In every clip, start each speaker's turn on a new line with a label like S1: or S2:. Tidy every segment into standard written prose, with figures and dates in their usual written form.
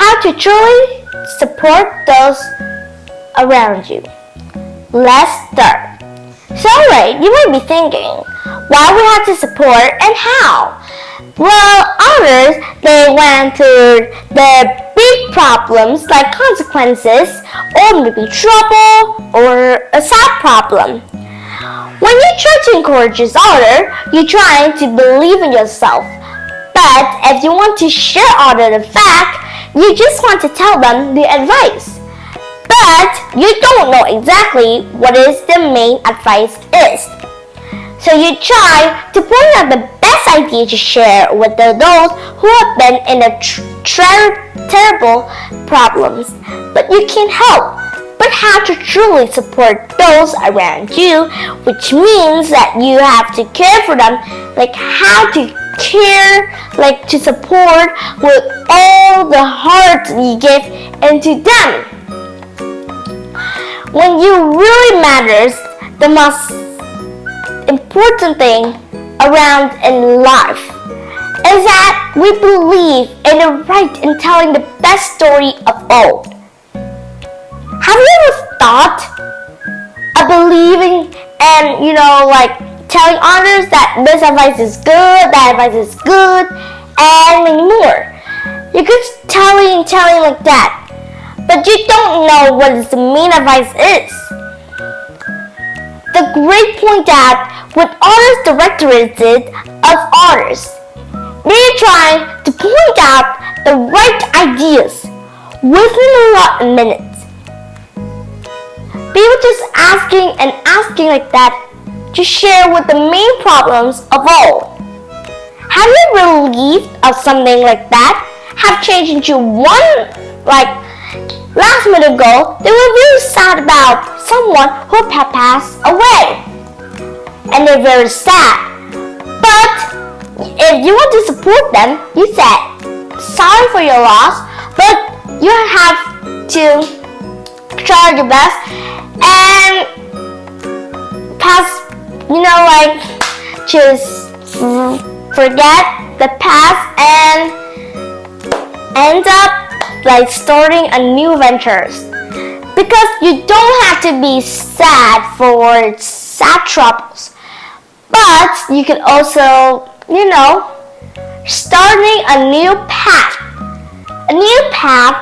S1: how to truly support those around you. Let's start. So right, you might be thinking, why we have to support and how? Well, others, they went through the big problems like consequences or maybe trouble or a sad problem. When you try to encourage others, you're trying to believe in yourself. But if you want to share others the fact, you just want to tell them the advice. But you don't know exactly what is the main advice is. So you try to point out the best idea to share with those who have been in a terrible problems. But you can't help but how to truly support those around you, which means that you have to care for them, like how to care, like to support with all the heart you give into them. When you really matters, the most important thing around in life is that we believe in the right in telling the best story of all. Have you ever thought of believing and like telling others that this advice is good, that advice is good, and many more? You're just telling like that, but you don't know what the main advice is. The great point that with others directed of others, they're trying to point out the right ideas within a minute. People just asking like that to share with the main problems of all. Have you relieved of something like that? Have changed into one last minute ago, they were very sad about someone who had passed away. And they're very sad. But if you want to support them, you said, sorry for your loss, but you have to try your best and just forget the past and end up starting a new ventures, because you don't have to be sad for sad troubles, but you can also starting a new path. A new path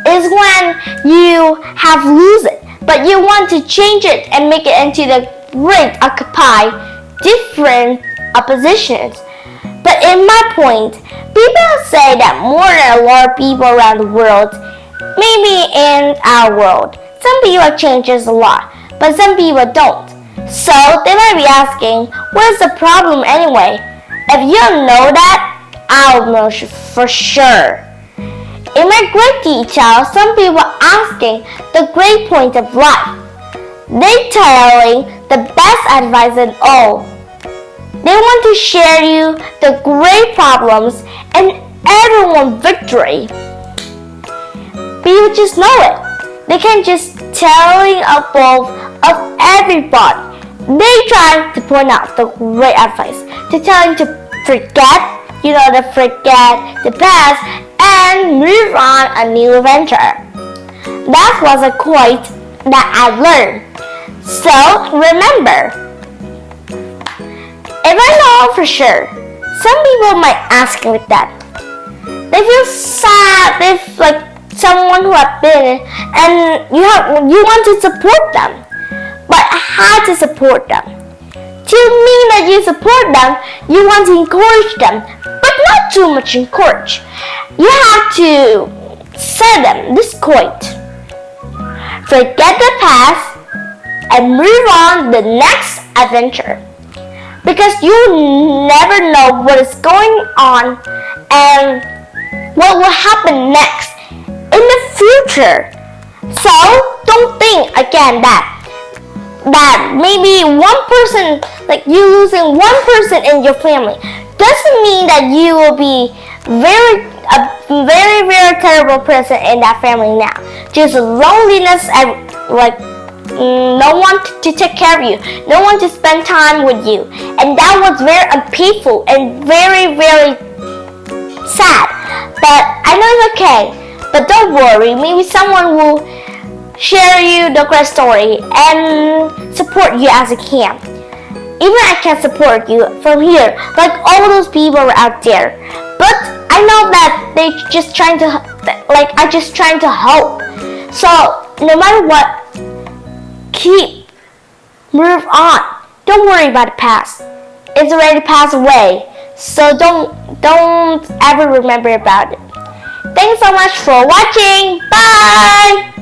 S1: is when you have lose it, but you want to change it and make it into the great occupy different positions. But in my point, people say that more than a lot of people around the world, maybe in our world, some people changes a lot, but some people don't. So they might be asking, what is the problem anyway? If you don't know that, I'll know for sure. In my great detail, some people asking the great point of life. They telling the best advice in all. They want to share you the great problems and everyone victory. People just know it. They can just telling above of everybody. They try to point out the great advice, to telling to forget, to forget the past and move on a new adventure. That was a quote that I learned. So remember, if I know for sure, some people might ask like that. They feel sad if someone who have been and you want to support them. But how to support them? To mean that you support them, you want to encourage them, but not too much encourage. You have to say them this quote. Forget the past and move on the next adventure. Because you never know what is going on and what will happen next in the future. So don't think again that maybe one person, you losing one person in your family, doesn't mean that you will be a very, very terrible person in that family now. Just loneliness and no one to take care of you, no one to spend time with you, and that was very unpeaceful and very, very sad. But I know it's okay. But don't worry, maybe someone will share you the great story and support you as a can. Even I can support you from here, like all those people out there. But I know that they just trying to, like I just trying to help. So no matter what, move on. Don't worry about the past. It's already passed away. So don't ever remember about it. Thanks so much for watching. Bye!